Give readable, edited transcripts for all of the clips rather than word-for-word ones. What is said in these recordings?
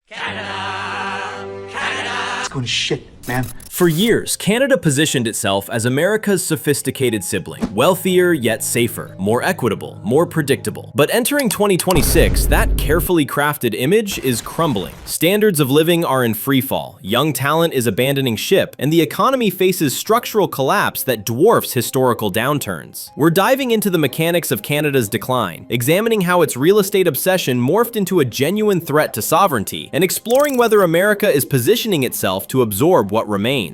It's going to shit, man. For years, Canada positioned itself as America's sophisticated sibling, wealthier yet safer, more equitable, more predictable. But entering 2026, that carefully crafted image is crumbling. Standards of living are in freefall, young talent is abandoning ship, and the economy faces structural collapse that dwarfs historical downturns. We're diving into the mechanics of Canada's decline, examining how its real estate obsession morphed into a genuine threat to sovereignty, and exploring whether America is positioning itself to absorb what remains.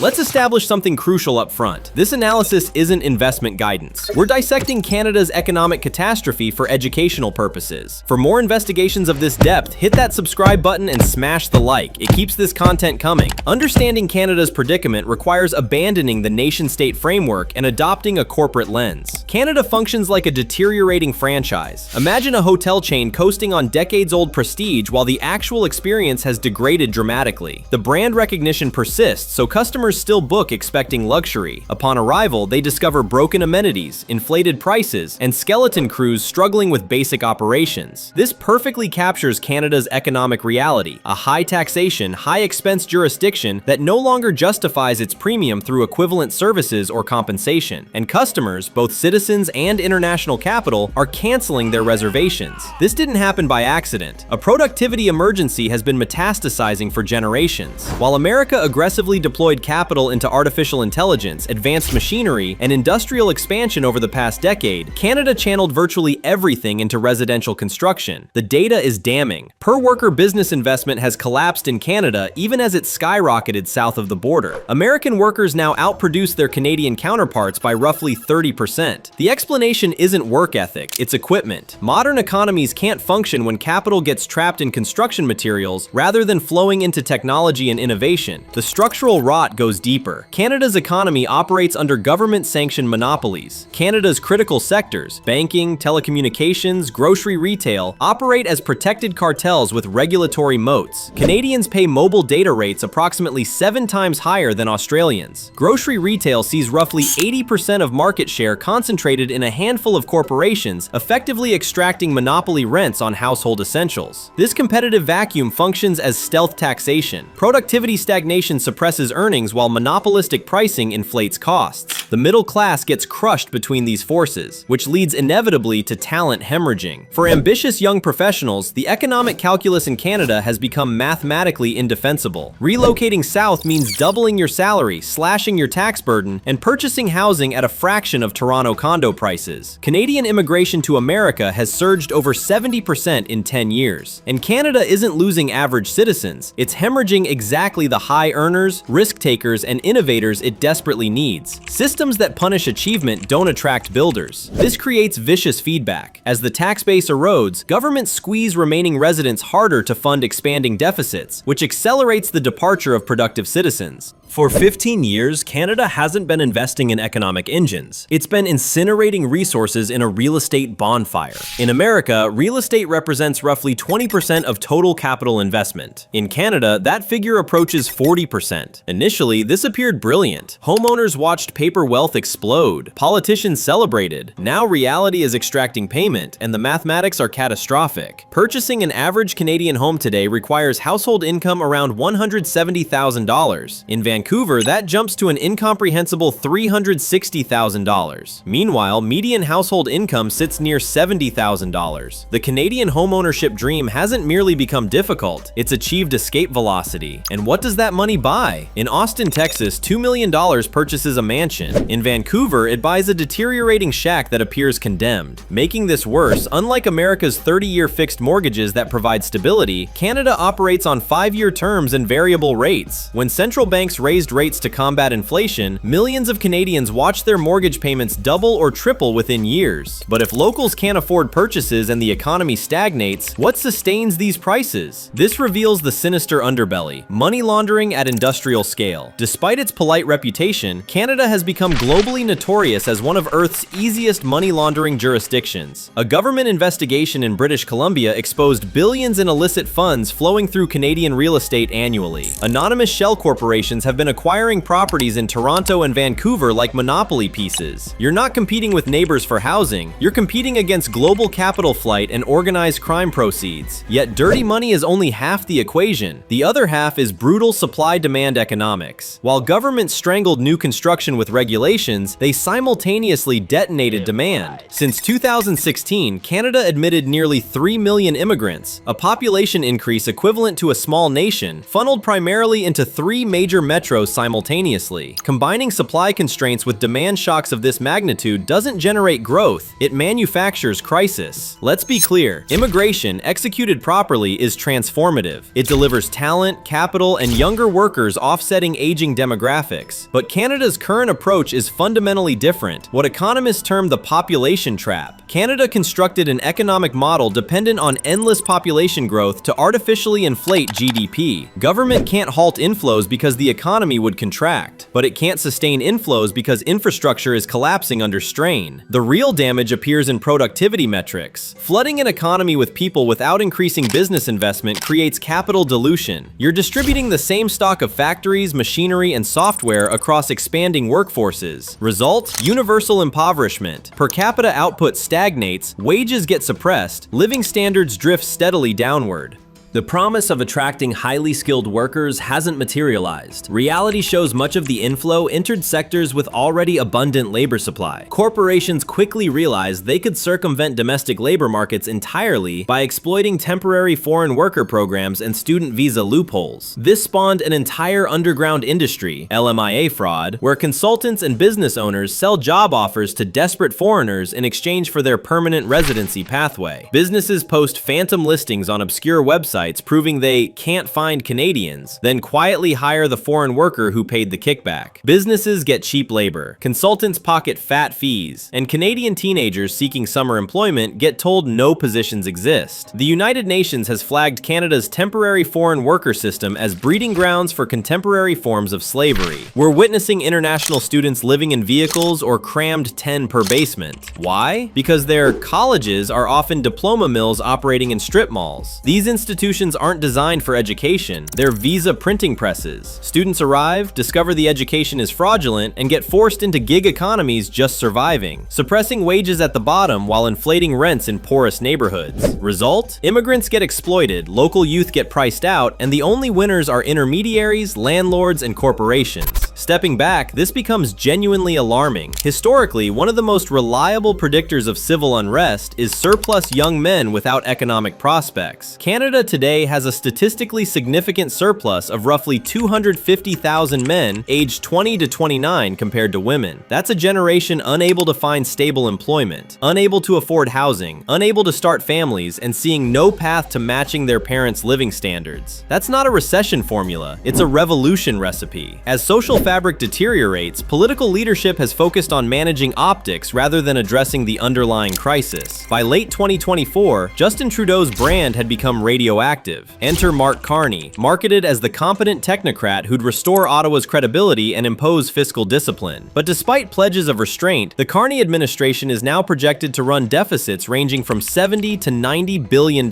Let's establish something crucial up front. This analysis isn't investment guidance. We're dissecting Canada's economic catastrophe for educational purposes. For more investigations of this depth, hit that subscribe button and smash the like. It keeps this content coming. Understanding Canada's predicament requires abandoning the nation-state framework and adopting a corporate lens. Canada functions like a deteriorating franchise. Imagine a hotel chain coasting on decades-old prestige while the actual experience has degraded dramatically. The brand recognition persists, so customers still book expecting luxury. Upon arrival, they discover broken amenities, inflated prices, and skeleton crews struggling with basic operations. This perfectly captures Canada's economic reality, a high taxation, high expense jurisdiction that no longer justifies its premium through equivalent services or compensation. And customers, both citizens and international capital, are canceling their reservations. This didn't happen by accident. A productivity emergency has been metastasizing for generations. While America aggressively deployed capital into artificial intelligence, advanced machinery, and industrial expansion over the past decade, Canada channeled virtually everything into residential construction. The data is damning. Per-worker business investment has collapsed in Canada even as it skyrocketed south of the border. American workers now outproduce their Canadian counterparts by roughly 30%. The explanation isn't work ethic, it's equipment. Modern economies can't function when capital gets trapped in construction materials rather than flowing into technology and innovation. The structural rot goes deeper. Canada's economy operates under government-sanctioned monopolies. Canada's critical sectors, banking, telecommunications, grocery retail, operate as protected cartels with regulatory moats. Canadians pay mobile data rates approximately 7 times higher than Australians. Grocery retail sees roughly 80% of market share concentrated in a handful of corporations, effectively extracting monopoly rents on household essentials. This competitive vacuum functions as stealth taxation. Productivity stagnation suppresses earnings while monopolistic pricing inflates costs. The middle class gets crushed between these forces, which leads inevitably to talent hemorrhaging. For ambitious young professionals, the economic calculus in Canada has become mathematically indefensible. Relocating south means doubling your salary, slashing your tax burden, and purchasing housing at a fraction of Toronto condo prices. Canadian immigration to America has surged over 70% in 10 years. And Canada isn't losing average citizens, it's hemorrhaging exactly the high earners, risk takers, and innovators it desperately needs. Systems that punish achievement don't attract builders. This creates vicious feedback. As the tax base erodes, governments squeeze remaining residents harder to fund expanding deficits, which accelerates the departure of productive citizens. For 15 years, Canada hasn't been investing in economic engines. It's been incinerating resources in a real estate bonfire. In America, real estate represents roughly 20% of total capital investment. In Canada, that figure approaches 40%. Initially, this appeared brilliant. Homeowners watched paper wealth explode. Politicians celebrated. Now reality is extracting payment, and the mathematics are catastrophic. Purchasing an average Canadian home today requires household income around $170,000. In Vancouver, that jumps to an incomprehensible $360,000. Meanwhile, median household income sits near $70,000. The Canadian homeownership dream hasn't merely become difficult, it's achieved escape velocity. And what does that money buy? In Austin, Texas, $2 million purchases a mansion. In Vancouver, it buys a deteriorating shack that appears condemned. Making this worse, unlike America's 30-year fixed mortgages that provide stability, Canada operates on 5-year terms and variable rates. When central banks raised rates to combat inflation, millions of Canadians watched their mortgage payments double or triple within years. But if locals can't afford purchases and the economy stagnates, what sustains these prices? This reveals the sinister underbelly: money laundering at industrial scale. Despite its polite reputation, Canada has become globally notorious as one of Earth's easiest money laundering jurisdictions. A government investigation in British Columbia exposed billions in illicit funds flowing through Canadian real estate annually. Anonymous shell corporations have have been acquiring properties in Toronto and Vancouver like monopoly pieces. You're not competing with neighbors for housing, you're competing against global capital flight and organized crime proceeds. Yet dirty money is only half the equation. The other half is brutal supply-demand economics. While governments strangled new construction with regulations, they simultaneously detonated demand. Since 2016, Canada admitted nearly 3 million immigrants, a population increase equivalent to a small nation, funneled primarily into 3 major metros simultaneously. Combining supply constraints with demand shocks of this magnitude doesn't generate growth, it manufactures crisis. Let's be clear, immigration, executed properly, is transformative. It delivers talent, capital, and younger workers offsetting aging demographics. But Canada's current approach is fundamentally different, what economists term the population trap. Canada constructed an economic model dependent on endless population growth to artificially inflate GDP. Government can't halt inflows because the economy would contract, but it can't sustain inflows because infrastructure is collapsing under strain. The real damage appears in productivity metrics. Flooding an economy with people without increasing business investment creates capital dilution. You're distributing the same stock of factories, machinery, and software across expanding workforces. Result? Universal impoverishment. Per capita output stagnates, wages get suppressed, living standards drift steadily downward. The promise of attracting highly skilled workers hasn't materialized. Reality shows much of the inflow entered sectors with already abundant labor supply. Corporations quickly realized they could circumvent domestic labor markets entirely by exploiting temporary foreign worker programs and student visa loopholes. This spawned an entire underground industry, LMIA fraud, where consultants and business owners sell job offers to desperate foreigners in exchange for their permanent residency pathway. Businesses post phantom listings on obscure websites proving they can't find Canadians, then quietly hire the foreign worker who paid the kickback. Businesses get cheap labor, consultants pocket fat fees, and Canadian teenagers seeking summer employment get told no positions exist. The United Nations has flagged Canada's temporary foreign worker system as breeding grounds for contemporary forms of slavery. We're witnessing international students living in vehicles or crammed 10 per basement. Why? Because their colleges are often diploma mills operating in strip malls. These institutions aren't designed for education, they're visa printing presses. Students arrive, discover the education is fraudulent, and get forced into gig economies just surviving, suppressing wages at the bottom while inflating rents in poorest neighborhoods. Result? Immigrants get exploited, local youth get priced out, and the only winners are intermediaries, landlords, and corporations. Stepping back, this becomes genuinely alarming. Historically, one of the most reliable predictors of civil unrest is surplus young men without economic prospects. Canada today has a statistically significant surplus of roughly 250,000 men aged 20 to 29 compared to women. That's a generation unable to find stable employment, unable to afford housing, unable to start families, and seeing no path to matching their parents' living standards. That's not a recession formula, it's a revolution recipe. As social fabric deteriorates, political leadership has focused on managing optics rather than addressing the underlying crisis. By late 2024, Justin Trudeau's brand had become radioactive. Enter Mark Carney, marketed as the competent technocrat who'd restore Ottawa's credibility and impose fiscal discipline. But despite pledges of restraint, the Carney administration is now projected to run deficits ranging from $70 to $90 billion.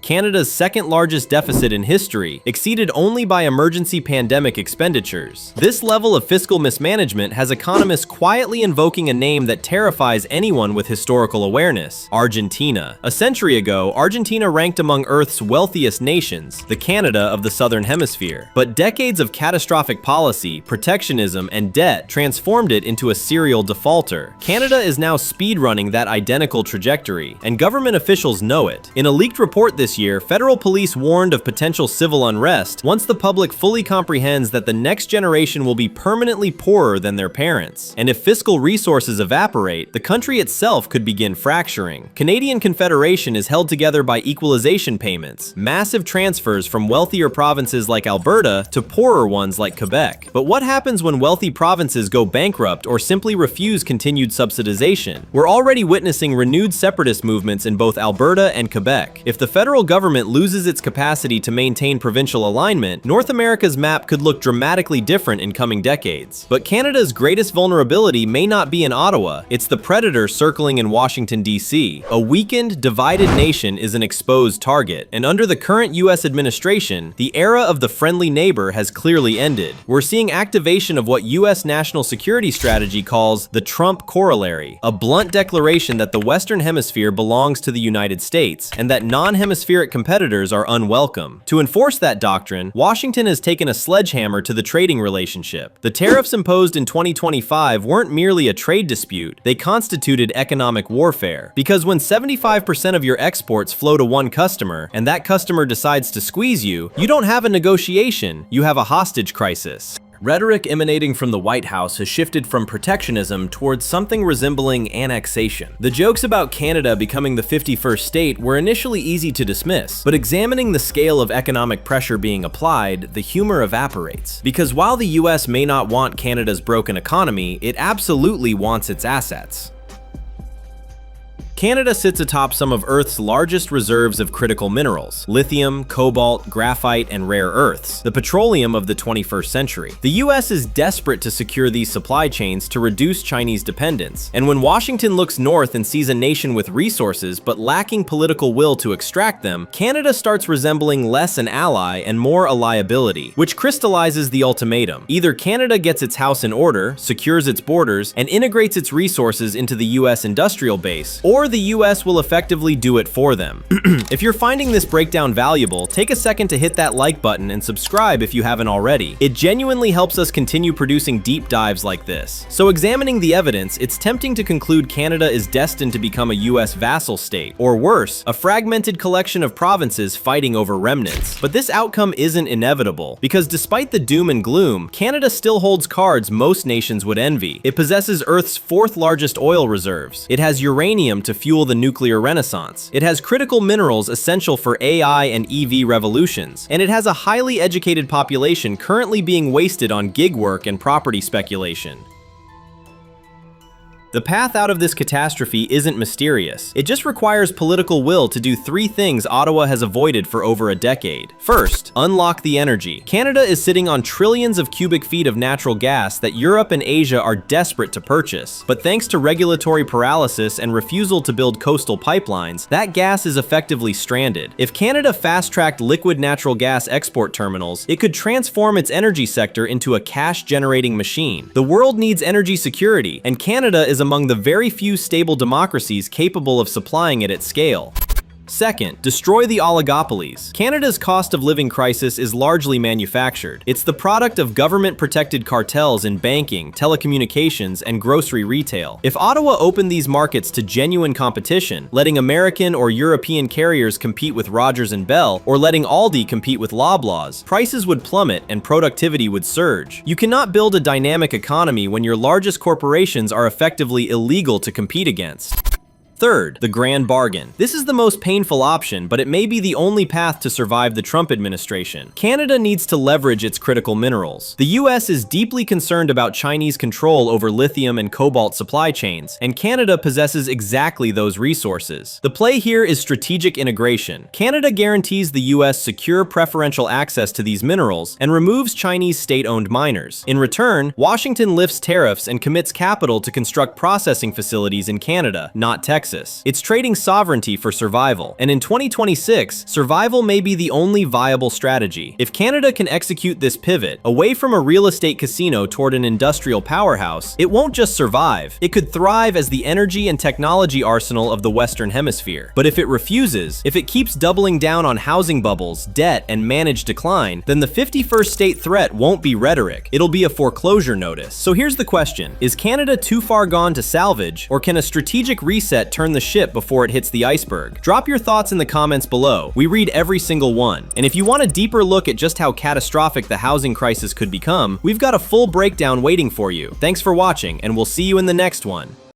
Canada's second largest deficit in history, exceeded only by emergency pandemic expenditures. This level of fiscal mismanagement has economists quietly invoking a name that terrifies anyone with historical awareness: Argentina. A century ago, Argentina ranked among Earth's wealthiest nations, the Canada of the Southern Hemisphere. But decades of catastrophic policy, protectionism, and debt transformed it into a serial defaulter. Canada is now speedrunning that identical trajectory, and government officials know it. In a leaked report this year, federal police warned of potential civil unrest once the public fully comprehends that the next generation will be permanently poorer than their parents. And if fiscal resources evaporate, the country itself could begin fracturing. Canadian Confederation is held together by equalization payments, massive transfers from wealthier provinces like Alberta to poorer ones like Quebec. But what happens when wealthy provinces go bankrupt or simply refuse continued subsidization? We're already witnessing renewed separatist movements in both Alberta and Quebec. If the federal government loses its capacity to maintain provincial alignment, North America's map could look dramatically different in coming decades. But Canada's greatest vulnerability may not be in Ottawa, it's the predator circling in Washington, D.C. A weakened, divided nation is an exposed target, and under the current U.S. administration, the era of the friendly neighbor has clearly ended. We're seeing activation of what U.S. national security strategy calls the Trump corollary, a blunt declaration that the Western Hemisphere belongs to the United States, and that non-hemispheric competitors are unwelcome. To enforce that doctrine, Washington has taken a sledgehammer to the trading relationship. The tariffs imposed in 2025 weren't merely a trade dispute, they constituted economic warfare. Because when 75% of your exports flow to one customer, and that customer decides to squeeze you, you don't have a negotiation, you have a hostage crisis. Rhetoric emanating from the White House has shifted from protectionism towards something resembling annexation. The jokes about Canada becoming the 51st state were initially easy to dismiss, but examining the scale of economic pressure being applied, the humor evaporates. Because while the US may not want Canada's broken economy, it absolutely wants its assets. Canada sits atop some of Earth's largest reserves of critical minerals: lithium, cobalt, graphite, and rare earths, the petroleum of the 21st century. The US is desperate to secure these supply chains to reduce Chinese dependence, and when Washington looks north and sees a nation with resources but lacking political will to extract them, Canada starts resembling less an ally and more a liability, which crystallizes the ultimatum. Either Canada gets its house in order, secures its borders, and integrates its resources into the US industrial base, or the US will effectively do it for them. If you're finding this breakdown valuable, take a second to hit that like button and subscribe if you haven't already. It genuinely helps us continue producing deep dives like this. So examining the evidence, it's tempting to conclude Canada is destined to become a US vassal state, or worse, a fragmented collection of provinces fighting over remnants. But this outcome isn't inevitable, because despite the doom and gloom, Canada still holds cards most nations would envy. It possesses Earth's fourth largest oil reserves. It has uranium to fuel the nuclear renaissance. It has critical minerals essential for AI and EV revolutions. And it has a highly educated population currently being wasted on gig work and property speculation. The path out of this catastrophe isn't mysterious. It just requires political will to do three things Ottawa has avoided for over a decade. First, unlock the energy. Canada is sitting on trillions of cubic feet of natural gas that Europe and Asia are desperate to purchase. But thanks to regulatory paralysis and refusal to build coastal pipelines, that gas is effectively stranded. If Canada fast-tracked liquid natural gas export terminals, it could transform its energy sector into a cash-generating machine. The world needs energy security, and Canada is among the very few stable democracies capable of supplying it at scale. Second, destroy the oligopolies. Canada's cost of living crisis is largely manufactured. It's the product of government-protected cartels in banking, telecommunications, and grocery retail. If Ottawa opened these markets to genuine competition, letting American or European carriers compete with Rogers and Bell, or letting Aldi compete with Loblaws, prices would plummet and productivity would surge. You cannot build a dynamic economy when your largest corporations are effectively illegal to compete against. Third, the grand bargain. This is the most painful option, but it may be the only path to survive the Trump administration. Canada needs to leverage its critical minerals. The US is deeply concerned about Chinese control over lithium and cobalt supply chains, and Canada possesses exactly those resources. The play here is strategic integration. Canada guarantees the US secure preferential access to these minerals and removes Chinese state-owned miners. In return, Washington lifts tariffs and commits capital to construct processing facilities in Canada, not Texas. It's trading sovereignty for survival, and in 2026, survival may be the only viable strategy. If Canada can execute this pivot, away from a real estate casino toward an industrial powerhouse, it won't just survive, it could thrive as the energy and technology arsenal of the Western Hemisphere. But if it refuses, if it keeps doubling down on housing bubbles, debt, and managed decline, then the 51st state threat won't be rhetoric, it'll be a foreclosure notice. So here's the question, is Canada too far gone to salvage, or can a strategic reset turn the ship before it hits the iceberg? Drop your thoughts in the comments below. We read every single one. And if you want a deeper look at just how catastrophic the housing crisis could become, we've got a full breakdown waiting for you. Thanks for watching, and we'll see you in the next one.